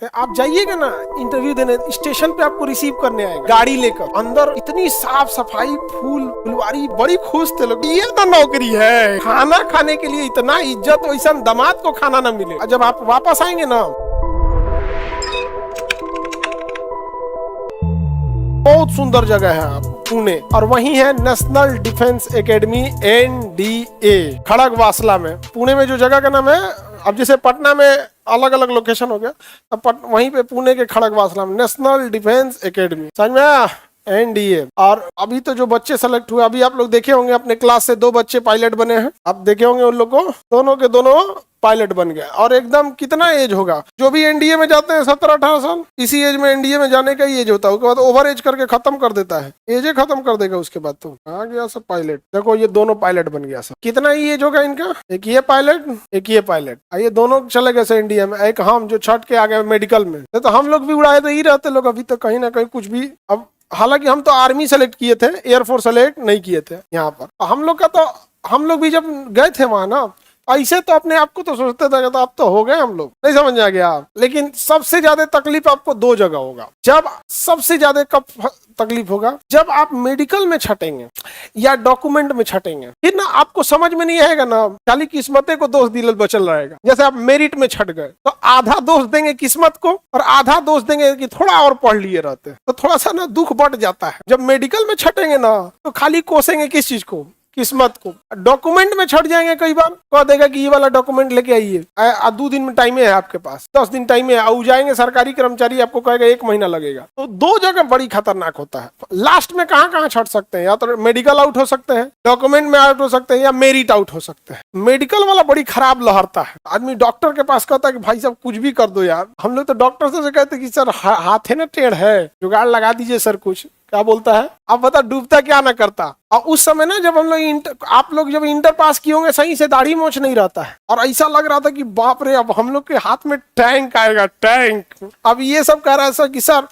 सकते हैं। आप जाइएगा ना इंटरव्यू देने, स्टेशन पे आपको रिसीव करने आएगा गाड़ी लेकर, अंदर इतनी साफ सफाई, फूल फुलवारी, बड़ी खुश थे लोग। ये तो नौकरी है, खाना खाने के लिए इतना इज्जत, वैसा दामाद को खाना ना मिले। जब आप वापस आएंगे ना, बहुत सुंदर जगह है आप पुणे, और वही है national defence academy NDA Khadakwasla में। पुणे में जो जगह का नाम है, अब जैसे पटना में अलग अलग लोकेशन हो गया, अब वहीं पे पुणे के खड़गवासला में नेशनल डिफेंस एकेडमी, समझ में आया? NDA। और अभी तो जो बच्चे सेलेक्ट हुए, अभी आप लोग देखे होंगे अपने क्लास से 2 बच्चे पायलट बने हैं, आप देखे होंगे उन लोग को, दोनों के दोनों पायलट बन गए। और एकदम कितना एज होगा, जो भी NDA में जाते हैं 17-18 साल, इसी एज में NDA में जाने का ही एज होता है। उसके बाद ओवर एज करके खत्म कर देता है, एज खत्म कर देगा उसके बाद। तो आ गया सब पायलट। देखो ये दोनों पायलट बन गया सब। कितना ही एज होगा इनका, एक ये पायलट एक ये पायलट, ये दोनों चले गए NDA में। एक हम जो छठ के आ गए मेडिकल में, तो हम लोग भी उड़ाए तो ही रहते लोग अभी तक, कहीं ना कहीं कुछ भी। अब हालांकि हम तो आर्मी सेलेक्ट किए थे, एयरफोर्स सेलेक्ट नहीं किए थे यहाँ पर। हम लोग का तो, हम लोग भी जब गए थे वहां ना, ऐसे तो अपने आप को तो सोचते थे तो अब तो हो गए हम लोग, नहीं समझ आ गया आप। लेकिन सबसे ज्यादा तकलीफ आपको 2 जगह होगा। जब सबसे ज्यादा कब तकलीफ होगा, जब आप मेडिकल में छटेंगे या डॉक्यूमेंट में छटेंगे, फिर ना आपको समझ में नहीं आएगा ना, खाली किस्मते को दोष दिल बचल रहेगा। जैसे आप मेरिट में छट गए तो आधा दोष देंगे किस्मत को, और आधा दोष देंगे कि थोड़ा और पढ़ लिए रहते, तो थोड़ा सा ना दुख बढ़ जाता है। जब मेडिकल में छटेंगे ना, तो खाली कोसेंगे किस चीज को, किस्मत को। डॉक्यूमेंट में छट जाएंगे, कई बार कह देगा कि ये वाला डॉक्यूमेंट लेके आइए, 2 दिन में टाइम है आपके पास, 10 दिन टाइम है, आउ जाएंगे सरकारी कर्मचारी, आपको कहेगा 1 महीना लगेगा। तो 2 जगह बड़ी खतरनाक होता है। लास्ट में कहाँ छट सकते हैं, या तो मेडिकल आउट हो सकते हैं, डॉक्यूमेंट में आउट हो सकते हैं, या मेरिट आउट हो सकते हैं। मेडिकल वाला बड़ी खराब लहरता है। आदमी डॉक्टर के पास कहता है कि भाई साहब कुछ भी कर दो यार। हम लोग तो डॉक्टर से कहते कि सर हाथ है ना टेढ़ है, जुगाड़ लगा दीजिए सर। कुछ क्या बोलता है, आप बता डूबता क्या ना करता। और उस समय ना जब हम लोग आप लोग जब इंटर पास किए होंगे, सही से दाढ़ी मोछ नहीं रहता है, और ऐसा लग रहा था कि बाप रे अब हम लोग के हाथ में टैंक आएगा, टैंक। अब ये सब कह रहा है सर कि सर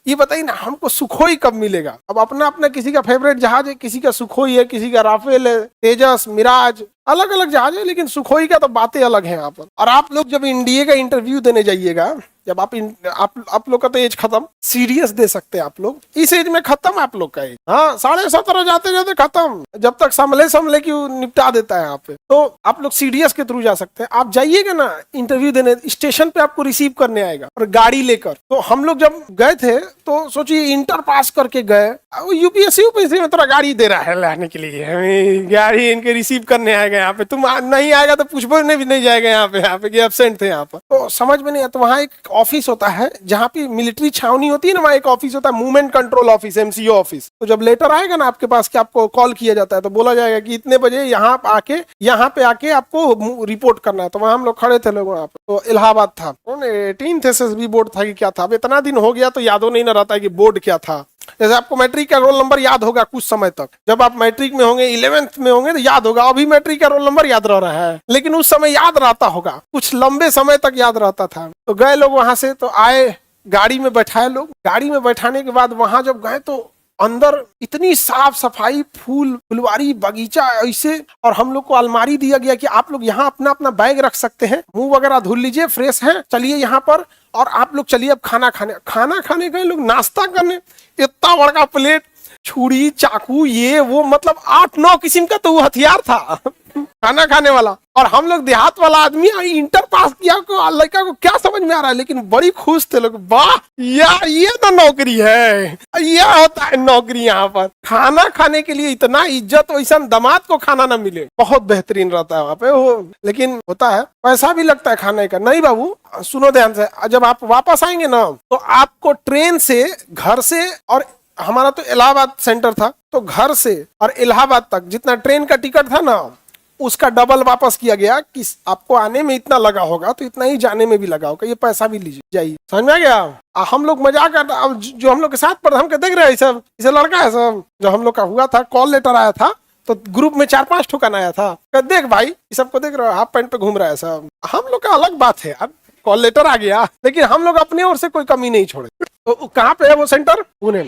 ये बताइए ना हमको सुखोई कब मिलेगा। अब अपना अपना किसी का फेवरेट जहाज है, किसी का सुखोई है, किसी का राफेल है, तेजस, मिराज, अलग अलग जहाज है, लेकिन सुखोई का तो बातें अलग हैं यहाँ पर। और आप लोग जब NDA का इंटरव्यू देने जाइएगा, जब आप लोग का तो एज खत्म, सीरियस दे सकते हैं आप लोग, इस एज में खत्म आप लोग का एज। हाँ 17.5 जाते जाते खत्म, जब तक संभले की निपटा देता है यहाँ पे। तो आप लोग सीडीएस के थ्रू जा सकते हैं। आप जाइएगा ना इंटरव्यू देने, स्टेशन पे आपको रिसीव करने आएगा और गाड़ी लेकर। तो हम लोग जब गए थे तो सोचिए इंटर पास करके गए, UPSC में थोड़ा गाड़ी दे रहा है लाने के लिए, गाड़ी इनके रिसीव करने आएगा यहाँ पे। तुम नहीं आएगा तो पूछने भी नहीं जाएगा यहाँ पे कि एब्सेंट थे यहाँ पर। तो समझ में नहीं आता। वहाँ एक ऑफिस होता है जहाँ पे मिलिट्री छावनी होती है ना, वहाँ एक ऑफिस होता है, movement control office, MCO office. तो जब लेटर आएगा ना आपके पास कि आपको कॉल किया जाता है, तो बोला जाएगा कि इतने बजे यहाँ पे आके आपको रिपोर्ट करना है। तो वहाँ हम लोग खड़े थे लोग वहाँ पे। तो इलाहाबाद था, 18th SSB बोर्ड था कि क्या था, अब इतना दिन हो गया तो यादों नहीं रहता है कि बोर्ड क्या था। जैसे आपको मैट्रिक का रोल नंबर याद होगा कुछ समय तक, जब आप मैट्रिक में होंगे 11th में होंगे तो याद होगा। अभी मैट्रिक का रोल नंबर याद रह रहा है, लेकिन उस समय याद रहता होगा, कुछ लंबे समय तक याद रहता था। तो गए लोग वहां से, तो आए, गाड़ी में बैठाए लोग। गाड़ी में बैठाने के बाद वहां जब गए तो अंदर इतनी साफ सफाई, फूल फुलवारी, बगीचा ऐसे। और हम लोग को अलमारी दिया गया कि आप लोग यहाँ अपना अपना बैग रख सकते हैं, मुंह वगैरह धुल लीजिए, फ्रेश है, चलिए यहाँ पर। और आप लोग चलिए अब खाना खाने गए लोग, नाश्ता करने। इतना बड़ा प्लेट, छुरी, चाकू, ये वो, मतलब 8-9 किस्म का तो वो हथियार था खाना खाने वाला। और हम लोग देहात वाला आदमी, इंटर पास किया को लड़का को क्या समझ में आ रहा है, लेकिन बड़ी खुश थे लोग। वाह यार ये तो नौकरी है, यह होता है नौकरी। यहाँ पर खाना खाने के लिए इतना इज्जत, वैसा दामाद को खाना ना मिले, बहुत बेहतरीन रहता है वहाँ पे वो। लेकिन होता है पैसा भी लगता है खाने का। नहीं बाबू सुनो ध्यान से, जब आप वापस आएंगे ना, तो आपको ट्रेन से, घर से, और हमारा तो इलाहाबाद सेंटर था, तो घर से और इलाहाबाद तक जितना ट्रेन का टिकट था ना, उसका डबल वापस किया गया कि आपको आने में इतना लगा होगा तो इतना ही जाने में भी लगा होगा, ये पैसा भी लीजिए, जाइए। समझ में आ गया। हम लोग मजाक कर, अब जो हम लोग के साथ पढ़े, हम देख रहे हैं सब, इसे लड़का है सब, जो हम लोग का हुआ था, कॉल लेटर आया था, तो ग्रुप में 4-5 ठोकन आया था। देख भाई ये सबको देख रहे हो, हाफ पैंट पे घूम रहा है सब। हम लोग का अलग बात है यार, कॉल लेटर आ गया, लेकिन हम लोग अपने ओर से कोई कमी नहीं छोड़े। तो कहाँ पे है वो सेंटर? पुणे में।